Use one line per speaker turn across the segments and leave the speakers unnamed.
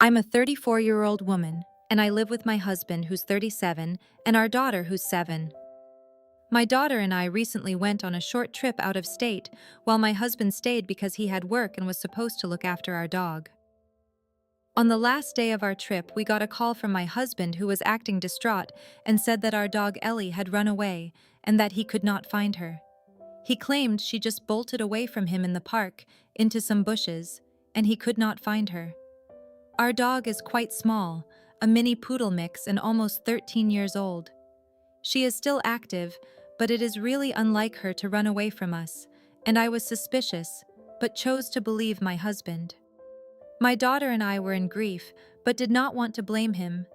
I'm a 34-year-old woman, and I live with my husband who's 37 and our daughter who's 7. My daughter and I recently went on a short trip out of state while my husband stayed because he had work and was supposed to look after our dog. On the last day of our trip, we got a call from my husband who was acting distraught and said that our dog Ellie had run away and that he could not find her. He claimed she just bolted away from him in the park into some bushes, and he could not find her. Our dog is quite small, a mini poodle mix and almost 13 years old. She is still active, but it is really unlike her to run away from us, and I was suspicious, but chose to believe my husband. My daughter and I were in grief, but did not want to blame him.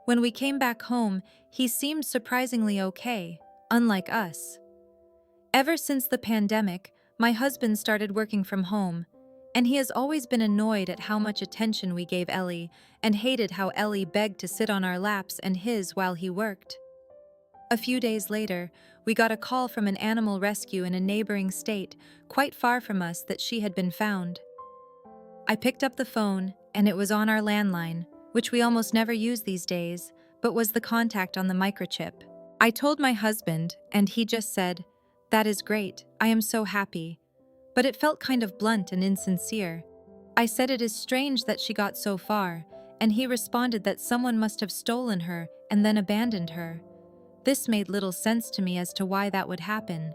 When we came back home, he seemed surprisingly okay, unlike us. Ever since the pandemic, my husband started working from home, and he has always been annoyed at how much attention we gave Ellie and hated how Ellie begged to sit on our laps and his while he worked. A few days later, we got a call from an animal rescue in a neighboring state, quite far from us, that she had been found. I picked up the phone, and it was on our landline, which we almost never use these days, but was the contact on the microchip. I told my husband, and he just said, "That is great, I am so happy." But it felt kind of blunt and insincere. I said it is strange that she got so far, and he responded that someone must have stolen her and then abandoned her. This made little sense to me as to why that would happen.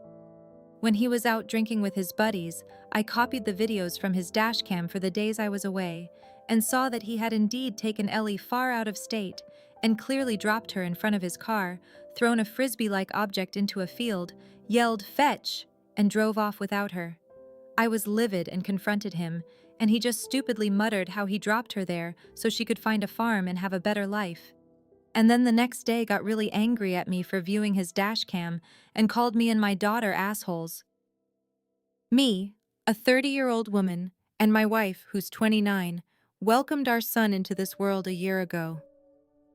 When he was out drinking with his buddies, I copied the videos from his dashcam for the days I was away, and saw that he had indeed taken Ellie far out of state and clearly dropped her in front of his car, thrown a frisbee-like object into a field, yelled "Fetch!" and drove off without her. I was livid and confronted him, and he just stupidly muttered how he dropped her there so she could find a farm and have a better life. And then the next day got really angry at me for viewing his dashcam and called me and my daughter assholes. Me, a 30-year-old woman, and my wife, who's 29, welcomed our son into this world a year ago.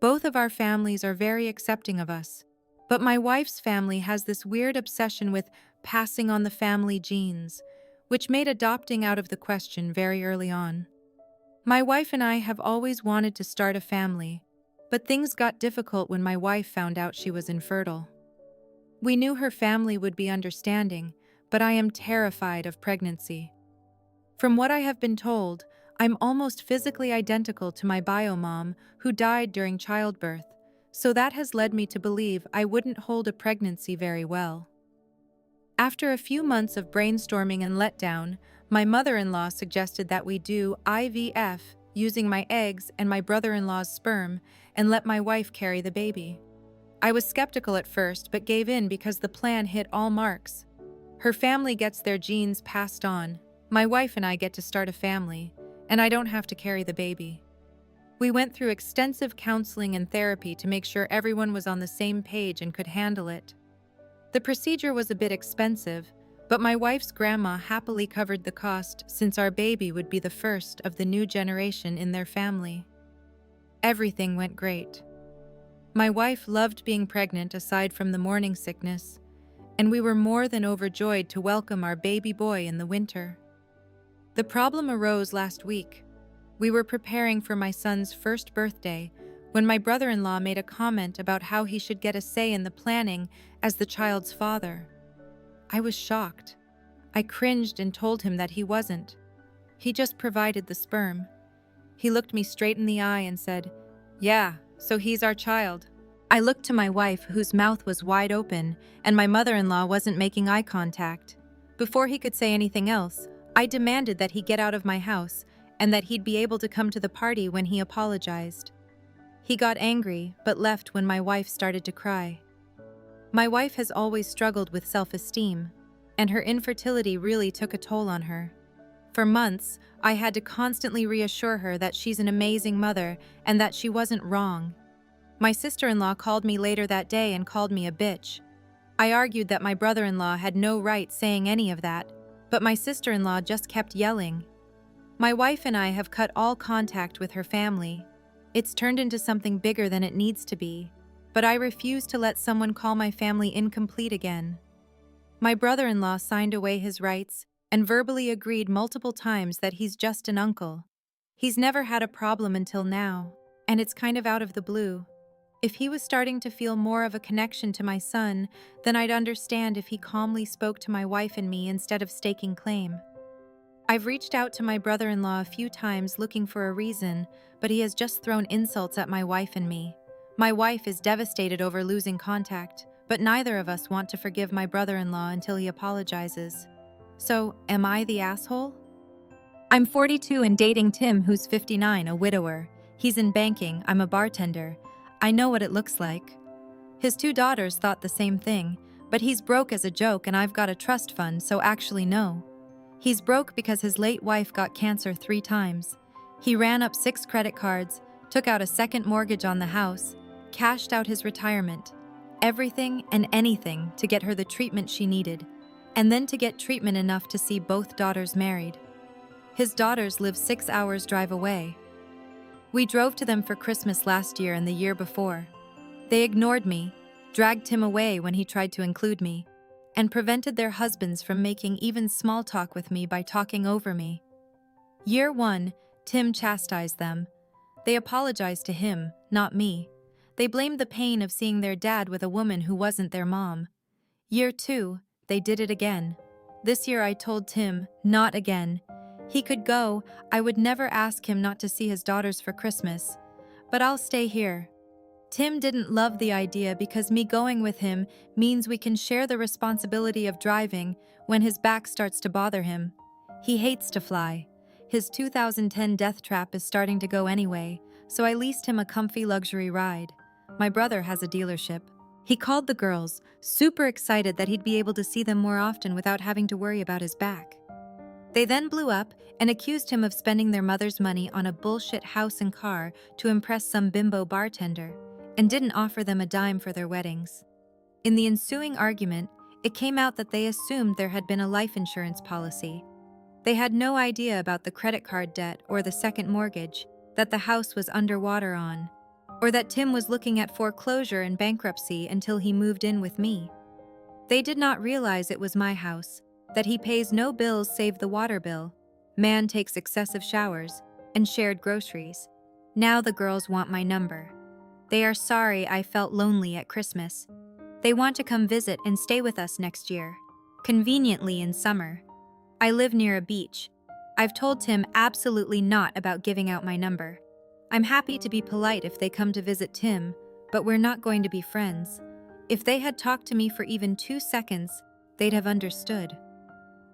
Both of our families are very accepting of us, but my wife's family has this weird obsession with passing on the family genes, which made adopting out of the question very early on. My wife and I have always wanted to start a family, but things got difficult when my wife found out she was infertile. We knew her family would be understanding, but I am terrified of pregnancy. From what I have been told, I'm almost physically identical to my bio mom, who died during childbirth, so that has led me to believe I wouldn't hold a pregnancy very well. After a few months of brainstorming and letdown, my mother-in-law suggested that we do IVF using my eggs and my brother-in-law's sperm and let my wife carry the baby. I was skeptical at first but gave in because the plan hit all marks. Her family gets their genes passed on, my wife and I get to start a family, and I don't have to carry the baby. We went through extensive counseling and therapy to make sure everyone was on the same page and could handle it. The procedure was a bit expensive, but my wife's grandma happily covered the cost since our baby would be the first of the new generation in their family. Everything went great. My wife loved being pregnant aside from the morning sickness, and we were more than overjoyed to welcome our baby boy in the winter. The problem arose last week. We were preparing for my son's first birthday when my brother-in-law made a comment about how he should get a say in the planning as the child's father. I was shocked. I cringed and told him that he wasn't. He just provided the sperm. He looked me straight in the eye and said, "Yeah, so he's our child." I looked to my wife, whose mouth was wide open, and my mother-in-law wasn't making eye contact. Before he could say anything else, I demanded that he get out of my house and that he'd be able to come to the party when he apologized. He got angry, but left when my wife started to cry. My wife has always struggled with self-esteem, and her infertility really took a toll on her. For months, I had to constantly reassure her that she's an amazing mother and that she wasn't wrong. My sister-in-law called me later that day and called me a bitch. I argued that my brother-in-law had no right saying any of that, but my sister-in-law just kept yelling. My wife and I have cut all contact with her family. It's turned into something bigger than it needs to be, but I refuse to let someone call my family incomplete again. My brother-in-law signed away his rights and verbally agreed multiple times that he's just an uncle. He's never had a problem until now, and it's kind of out of the blue. If he was starting to feel more of a connection to my son, then I'd understand if he calmly spoke to my wife and me instead of staking claim. I've reached out to my brother-in-law a few times looking for a reason, but he has just thrown insults at my wife and me. My wife is devastated over losing contact, but neither of us want to forgive my brother-in-law until he apologizes. So, am I the asshole? I'm 42 and dating Tim, who's 59, a widower. He's in banking, I'm a bartender. I know what it looks like. His 2 daughters thought the same thing, but he's broke as a joke and I've got a trust fund, so actually no. He's broke because his late wife got cancer 3 times. He ran up 6 credit cards, took out a second mortgage on the house, cashed out his retirement, everything and anything to get her the treatment she needed, and then to get treatment enough to see both daughters married. His daughters live 6 hours drive away. We drove to them for Christmas last year and the year before. They ignored me, dragged Tim away when he tried to include me, and prevented their husbands from making even small talk with me by talking over me. Year 1, Tim chastised them. They apologized to him, not me. They blamed the pain of seeing their dad with a woman who wasn't their mom. Year 2, they did it again. This year I told Tim, not again. He could go, I would never ask him not to see his daughters for Christmas. But I'll stay here. Tim didn't love the idea because me going with him means we can share the responsibility of driving when his back starts to bother him. He hates to fly. His 2010 death trap is starting to go anyway, so I leased him a comfy luxury ride. My brother has a dealership. He called the girls, super excited that he'd be able to see them more often without having to worry about his back. They then blew up and accused him of spending their mother's money on a bullshit house and car to impress some bimbo bartender, and didn't offer them a dime for their weddings. In the ensuing argument, it came out that they assumed there had been a life insurance policy. They had no idea about the credit card debt or the second mortgage, that the house was underwater on, or that Tim was looking at foreclosure and bankruptcy until he moved in with me. They did not realize it was my house, that he pays no bills save the water bill, man takes excessive showers, and shared groceries. Now the girls want my number. They are sorry I felt lonely at Christmas. They want to come visit and stay with us next year, conveniently in summer. I live near a beach. I've told Tim absolutely not about giving out my number. I'm happy to be polite if they come to visit Tim, but we're not going to be friends. If they had talked to me for even 2 seconds, they'd have understood.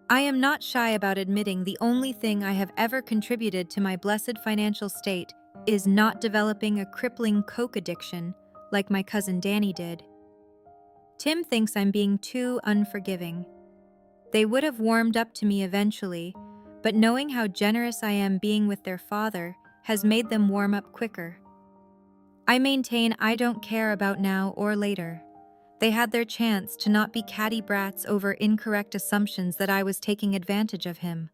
I am not shy about admitting the only thing I have ever contributed to my blessed financial state is not developing a crippling coke addiction like my cousin Danny did. Tim thinks I'm being too unforgiving. They would have warmed up to me eventually, but knowing how generous I am being with their father has made them warm up quicker. I maintain I don't care about now or later. They had their chance to not be catty brats over incorrect assumptions that I was taking advantage of him.